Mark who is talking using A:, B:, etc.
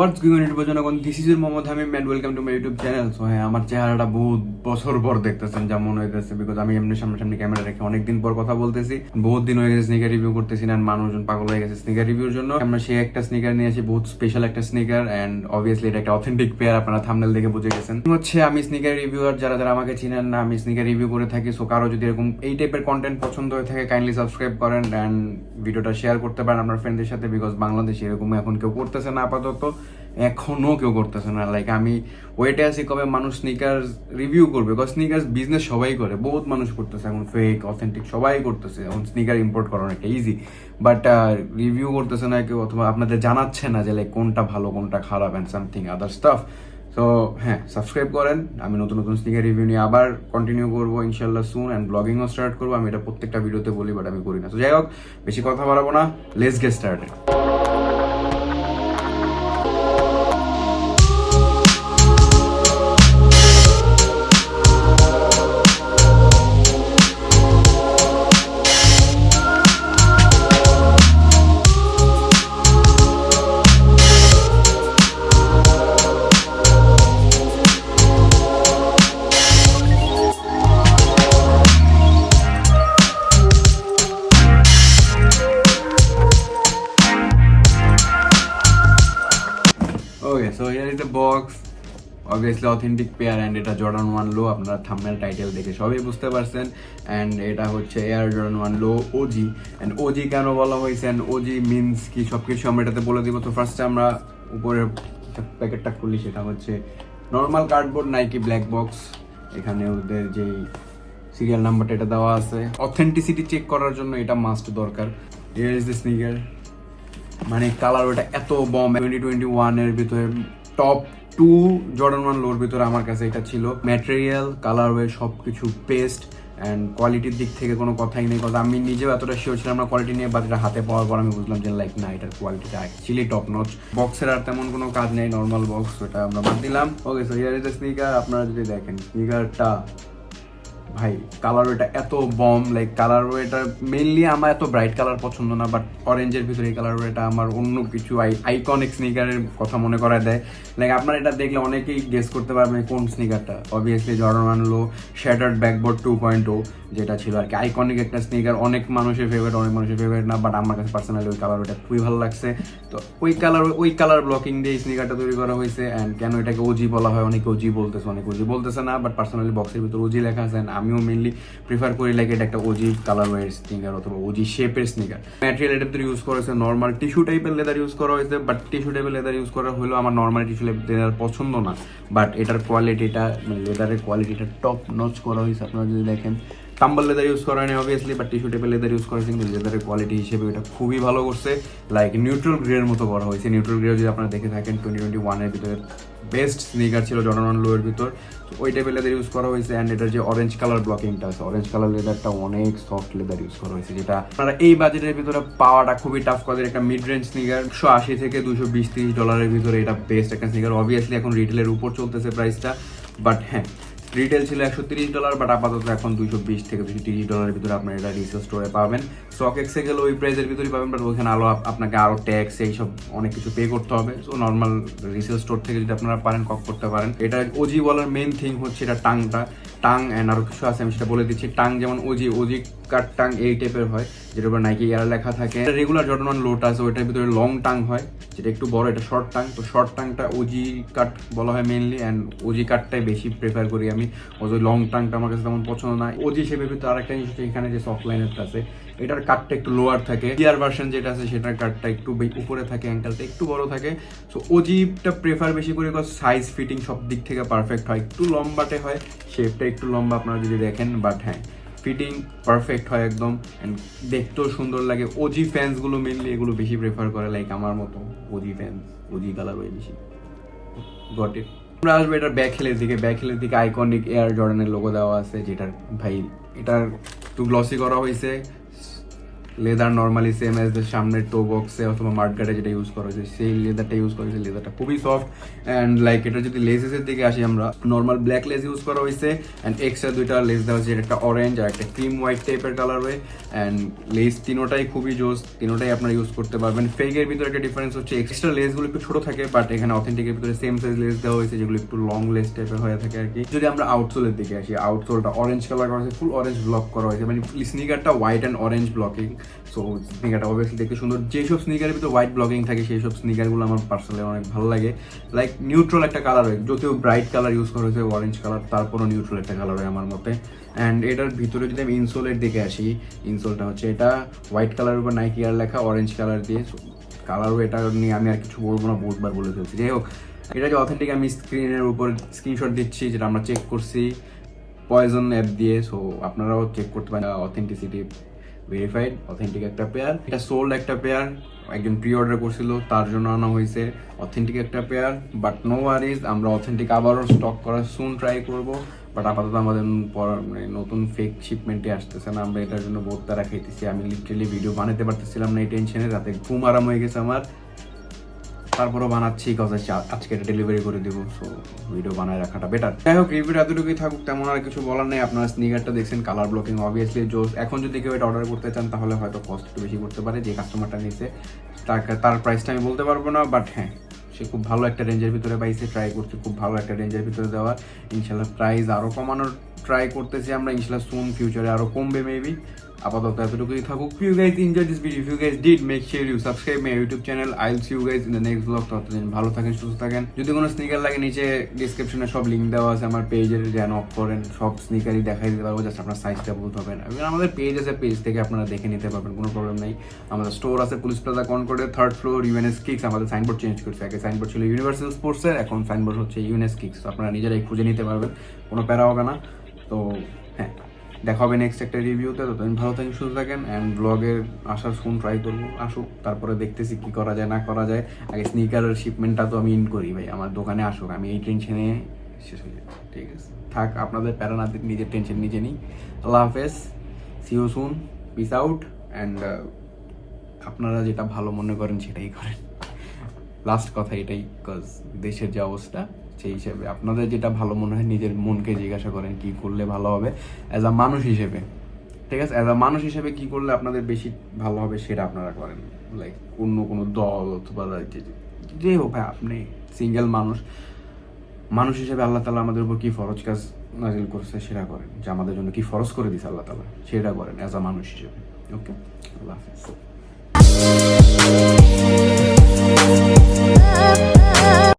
A: What's going on YouTube জনগণ, this is Mohammad Hamim and welcome to my YouTube channel. So হ্যাঁ, আমার চেহারাটা বহুত বছর পর দেখতেছেন যেমন হইতেছে, বিকজ আমি এমনি সামনে ক্যামেরা রেখে অনেকদিন পর কথা বলতেছি। বহুত দিন হয়ে গেছে স্নিকার রিভিউ করতেছি না, মানুষজন পাগল হয়ে গেছে স্নিকার রিভিউর জন্য। আমরা সেই একটা স্নিকার নিয়ে আসি, বহুত স্পেশাল একটা স্নিকার, এন্ড অবভিয়াসলি এটা একটা অথেন্টিক পেয়ার। আপনারা থাম্বনেল দেখে বুঝে গেছেন। হচ্ছে আমি স্নিকার রিভিউয়ার, যারা যারা আমাকে চিনেন না, আমি স্নিকার রিভিউ করে থাকি। সো কারো যদি এরকম এই টাইপের কন্টেন্ট পছন্দ হয়ে থাকে, কাইন্ডলি সাবস্ক্রাইব করেন এন্ড ভিডিওটা শেয়ার করতে পারেন আপনার ফ্রেন্ডদের সাথে, বিকজ বাংলাদেশে এরকম এখন কেউ করতেছে না, আপাতত এখনো কেউ করতেছে না। লাইক আমি ওয়েটে আছি কবে মানুষ স্নিকার রিভিউ করবে, বিকজ স্নিকার বিজনেস সবাই করে, বহুত মানুষ করতেছে এখন, ফেক অথেন্টিক সবাই করতেছে এখন। স্নিকার ইম্পোর্ট করা অনেকটা ইজি, বাট রিভিউ করতেছে না কেউ, অথবা আপনাদের জানাচ্ছে না যে লাইক কোনটা ভালো কোনটা খারাপ অ্যান্ড সামথিং আদার স্টাফ। তো হ্যাঁ, সাবস্ক্রাইব করেন। আমি নতুন নতুন স্নিকার রিভিউ নিয়ে আবার কন্টিনিউ করবো ইনশাল্লাহ সুন, অ্যান্ড ব্লগিংও স্টার্ট করবো। আমি এটা প্রত্যেকটা ভিডিওতে বলি, বাট আমি করি না। তো যাই হোক, বেশি কথা বাড়াবো না, let's get started. Okay, so here is the box. Obviously authentic pair, and এটা জর্ডান 1 লো। আপনারা থাম্বনেল টাইটেল দেখে সবই বুঝতে পারছেন। এন্ড এটা হচ্ছে Air Jordan 1 low OG. And OG কেন বলা হয়েছে, এন্ড ওজি মিনস কি, সবকিছু আমরা এটাতে বলে দিব। তো ফার্স্টে আমরা উপরের প্যাকেটটা খুলি, সেটা হচ্ছে normal cardboard Nike black box. এখানে ওদের যে সিরিয়াল নাম্বারটা এটা দেওয়া আছে, অথেন্টিসিটি চেক করার জন্য এটা মাস্ট দরকার। Here is the sneaker. মানে কালার ওটা এত বম, 2021 এর ভিতরে টপ 2 জর্ডান 1 লোর ভিতরে আমার কাছে এটা ছিল। ম্যাটেরিয়াল, কালার ওয়ে সবকিছু পেস্ট, অ্যান্ড কোয়ালিটির দিক থেকে কোনো কথাই নেই। কথা আমি নিজেও এতটা শিওর ছিলাম না কোয়ালিটি নিয়ে, বাট এটা হাতে পাওয়ার পর আমি বুঝলাম যে লাইক না, এটার কোয়ালিটিটা অ্যাকচুয়ালি টপ নচ। বক্সের আর তেমন কোনো কাজ নেই, নর্মাল বক্স, ওটা আমরা বাদ দিলাম। Okay, so here is the sneaker. আপনারা যদি দেখেন স্নিকারটা, ভাই কালার ওয়েটা এত বম। লাইক কালার ওয়েটা মেইনলি আমার এত ব্রাইট কালার পছন্দ না, বাট অরেঞ্জের ভিতরে এই কালার ওয়েটা আমার অন্য কিছু আইকনিক স্নিকারের কথা মনে করায় দেয়। লাইক আপনারা এটা দেখলে অনেকেই গেস করতে পারবেন কোন স্নিকারটা। অবভিয়াসলি জর্ডান 1 লো শ্যাটার্ড ব্যাকবোর্ড 2.0, যেটা ছিল আর কি আইকনিক একটা স্নিকার। অনেক মানুষের ফেভারিট, অনেক মানুষের ফেভারিট না, বাট আমার কাছে পার্সোনালি ওই কালার ওটা খুবই ভালো লাগছে। তো ওই কালার ব্লকিং দিয়ে এই স্নিকারটা তৈরি করা হয়েছে। অ্যান্ড কেন এটাকে ওজি বলা হয়, অনেকে ওজি বলতেছে, অনেকে ওজি বলতেছে না, বাট পার্সোনালি বক্সের ভিতরে ওজি লেখা আছে। আমিও মেনলি প্রিফার করি লাইক এটা একটা ওজি কালার ওয়ের স্নিকার অথবা ওজি শেপের স্নিকার। ম্যাটেরিয়াল এটার ভিতরে ইউজ করা হয়েছে নর্মাল টিস্যু টাইপের লেদার ইউজ করা হয়েছে, বাট টিস্যু টাইপের লেদার ইউজ করা হলেও আমার নর্মাল টিস্যু লেদার পছন্দ না। বাট এটার কোয়ালিটিটা, মানে লেদারের কোয়ালিটিটা টপ নচ করা হয়েছে। আপনারা যদি দেখেন, টাম্বল লেদার ইউজ করা হয়নি অবভিয়াসলি, বাট টিস্যু টাইপের লেদার ইউজ করা হয়েছে, কিন্তু লেদারের কোয়ালিটি হিসেবে এটা খুবই ভালো করছে। লাইক নিউট্রাল গ্রের মতো করা হয়েছে। নিউট্রাল গ্রে যদি আপনারা দেখে থাকেন, 2021 এর ভিতরে বেস্ট স্নিকার ছিল জর্ডান 1 লো এর ভিতর। ওই টাইপের লেদার ইউজ করা হয়েছে। অ্যান্ড এটার যে অরেঞ্জ কালার ব্লকিংটা আছে, অরেঞ্জ কালার লেদারটা অনেক সফট লেদার ইউজ করা হয়েছে, যেটা আপনারা এই বাজেটের ভিতরে পাওয়াটা খুবই টাফ। করে একটা মিড রেঞ্জ স্নিকার 180 থেকে 220-30 ডলারের ভিতরে এটা বেস্ট একটা স্নিকার। অবভিয়াসলি এখন রিটেলের উপর চলতেছে প্রাইসটা, বাট হ্যাঁ, রিটেল ছিল $130, বাট আপাতত এখন 220 থেকে 230 ডলারের ভিতরে আপনার এটা রিসেল স্টোরে পাবেন। স্টক এক্সে গেলে ওই প্রাইসের ভিতরেই পাবেন, বাট ওইখানে আপনাকে আরও ট্যাক্স এইসব অনেক কিছু পে করতে হবে। সো নর্মাল রিসেল স্টোর থেকে যদি আপনারা পারেন কক করতে পারেন। এটা ওজি বলার মেইন থিং হচ্ছে এটা টাং অ্যান্ড আরও কিছু আছে, আমি সেটা বলে দিচ্ছি। টাং যেমন ওজি কাট টাং এই টাইপের হয়, যেটার উপর নাইকি এয়ার লেখা থাকে। রেগুলার জর্ডান 1 লোটা আছে, ওইটার ভিতরে লং টাং হয়, যেটা একটু বড়, এটা শর্ট টাং। তো শর্ট টাংটা ওজি কাট বলা হয় মেইনলি, অ্যান্ড ওজি কাটটাই বেশি প্রেফার করি আমি। ওই লং টাংটা আমার কাছে তেমন পছন্দ না। ওজি শেপের ভিতরে আরেকটা জিনিস হচ্ছে, এখানে যে সফট লাইনারটা আছে, এটার কাটটা একটু লোয়ার থাকে। ইয়ার ভার্সন যেটা আছে সেটার কাটটা একটু উপরে থাকে, অ্যাঙ্কেলটা একটু বড় থাকে। সো ওজিটা প্রেফার বেশি করি, বিকজ সাইজ ফিটিং সব দিক থেকে পারফেক্ট হয়। একটু লম্বাটে হয়, শেপটা একটু লম্বা আপনারা যদি দেখেন, বাট হ্যাঁ ফিটিং পারফেক্ট হয় একদম, অ্যান্ড দেখতেও সুন্দর লাগে। ওজি ফ্যান্সগুলো মেনলি এগুলো বেশি প্রেফার করে, লাইক আমার মতো ওজি ফ্যান্স, ওজি কালার ওই বেশি গট ইট। আমরা আসবো এটার ব্যাকহেলের দিকে আইকনিক এয়ার জর্ডানের লোগো দেওয়া আছে, যেটার ভাই এটার একটু গ্লসি করা হয়েছে। লেদার নর্মালি সেম অ্যাজ সামনের টো বক্সে অথবা মার্টগার্ডে যেটা ইউজ করা হয়েছে সেই লেদারটা ইউজ করা হয়েছে। লেদারটা খুবই সফট অ্যান্ড লাইক এটা যদি লেসেসের দিকে আসি আমরা নর্মাল ব্ল্যাক লেস ইউজ করা হয়েছে অ্যান্ড এক্সট্রা দুইটা লেস দেওয়া হয়েছে, একটা অরেঞ্জ আর একটা ক্রিম হোয়াইট টাইপের কালার হয়ে অ্যান্ড লেস তিনোটাই খুবই জোস, তিনোটাই আপনারা ইউজ করতে পারবেন। ফেকের ভিতরে একটা ডিফারেন্স হচ্ছে এক্সট্রা লেসগুলো একটু ছোট থাকে, বাট এখানে অথেন্টিকের ভিতরে সেম সাইজ লেস দেওয়া হয়েছে যেগুলো একটু লং লেস টাইপের হয়ে থাকে আর কি। যদি আমরা আউটসোলের দিকে আসি, আউটসোলটা অরেঞ্জ কালার করা হয়েছে, ফুল অরেঞ্জ ব্লক করা হয়েছে, মানে স্নিকারটা white and orange blocking. So স্নিকারটা অবভিয়াসলি দেখতে সুন্দর। যেসব স্নিকারের ভিতরে হোয়াইট ব্লকিং থাকে সেই সব স্নিকারগুলো আমার পার্সোনালি অনেক ভালো লাগে। লাইক নিউট্রাল একটা কালার হয়, যদিও ব্রাইট কালার ইউজ করা হয়েছে অরেঞ্জ কালার, তারপরও নিউট্রাল একটা কালার হয় আমার মতে। অ্যান্ড এটার ভিতরে যদি আমি ইনসোলের দিকে আসি, ইনসোলটা হচ্ছে এটা হোয়াইট কালারের উপর নাইকি আর লেখা অরেঞ্জ কালার দিয়ে। কালারও এটা নিয়ে আমি আর কিছু বলবো না, বহুতবার বলে ফেলছি। যাই হোক, এটা যে অথেন্টিক আমি স্ক্রিনের উপর স্ক্রিনশট দিচ্ছি যেটা আমরা চেক করছি পয়জন অ্যাপ দিয়ে। সো আপনারাও চেক করতে পারেন, অথেন্টিসিটি ভেরিফাইড, অথেন্টিক একটা পেয়ার। এটা সোল্ড একটা পেয়ার, একজন প্রি অর্ডার করছিল তার জন্য আনা হয়েছে অথেন্টিক একটা পেয়ার। বাট নো ওয়ারিজ, আমরা অথেন্টিক আবারও স্টক করার সুন ট্রাই করবো। বাট আপাতত আমাদের মানে নতুন ফেক শিপমেন্টে আসতেছে না, আমরা এটার জন্য বহুত তারা খাইতেছি। আমি লিটারেলি ভিডিও বানাতে পারতেছিলাম না এই টেনশনে, রাতে ঘুম আরাম হয়ে গেছে আমার, তারপরও বানাচ্ছি কজ আজকে এটা ডেলিভারি করে দিব। সো ভিডিও বানায় রাখাটা বেটার। যাই হোক, রিভিউটা এতটুকুই থাকুক, তেমন আর কিছু বলার নেই। আপনারা স্নিকারটা দেখছেন, কালার ব্লকিং অবভিয়াসলি জোস। এখন যদি কেউ এটা অর্ডার করতে চান তাহলে হয়তো কস্ট একটু বেশি করতে পারে, যে কাস্টমারটা নিচ্ছে তার প্রাইসটা আমি বলতে পারবো না। বাট হ্যাঁ, সে খুব ভালো একটা রেঞ্জের ভিতরে পাইছে, ট্রাই করছে খুব ভালো একটা রেঞ্জের ভিতরে দেওয়ার। ইনশাল্লাহ প্রাইস আরও কমানোর ট্রাই করতেছি আমরা, ইনশাল্লাহ সুন ফিউচারে আরও কমবে মেবি। আপাতত এতটুকুই থাকুক। If you guys enjoyed this video, if you guys did, make sure you subscribe my YouTube channel. I'll see you guys in the next vlog. ততদিন ভালো থাকেন, সুস্থ থাকেন। যদি কোনো স্নিকার লাগে নিচে ডিসক্রিপশনে সব লিঙ্ক দেওয়া আছে আমার পেজের, যেন অফ করেন, সব স্নিকারই দেখাই দিতে পারবো, জাস্ট আপনার সাইজটা বলতে হবে না। আমাদের পেজ আছে, পেজ থেকে আপনারা দেখে নিতে পারবেন, কোনো প্রবলেম নেই। আমাদের স্টোর আছে পুলিশ প্লাজা কনকর্ডে, 3rd ফ্লোর, ইউএনএস কিক্স। আমাদের সাইনবোর্ড চেঞ্জ করছে, আগে সাইনবোর্ড ছিল ইউনিভার্সাল স্পোর্টসের, এখন সাইনবোর্ড হচ্ছে ইউএনএস কিক্স। আপনারা নিজেরাই খুঁজে নিতে পারবেন, কোনো প্যারা হবে না। তো হ্যাঁ, দেখা হবে নেক্সট একটা রিভিউতে। তো তুমি ভালো থাকেন, সুস্থ থাকেন অ্যান্ড ব্লগের আসার ফোন ট্রাই করবো, আসুক, তারপরে দেখতেছি কি করা যায় না করা যায়। আগে স্নিকারের শিপমেন্টটা তো আমি ইন করি ভাই, আমার দোকানে আসুক, আমি এই টেনশনে শেষ হয়ে যাচ্ছি। ঠিক আছে, থাক, আপনাদের প্যারা না দিন, নিজের টেনশন নিজে নিই। আল্লাহ হাফেজ, see you soon, peace out and আপনারা যেটা ভালো মনে করেন সেটাই করেন। লাস্ট কথা এটাই, কজ দেশের যে অবস্থা সেই হিসেবে আপনাদের যেটা ভালো মনে হয় নিজের মনকে জিজ্ঞাসা করেন কি করলে ভালো হবে অ্যাজ আ মানুষ হিসেবে। ঠিক আছে, অ্যাজ আ মানুষ হিসেবে কি করলে আপনাদের বেশি ভালো হবে সেটা আপনারা করেন। লাইক অন্য কোনো দল অথবা যে হোক, ভাই আপনি সিঙ্গেল মানুষ হিসেবে আল্লাহ তাআলা আমাদের উপর কি ফরজ কাজ নাজিল করছে সেটা করেন, যে আমাদের জন্য কি ফরজ করে দিয়েছে আল্লাহ তাআলা সেটা করেন অ্যাজ আ মানুষ হিসেবে। ওকে, আল্লাহ হাফেজ।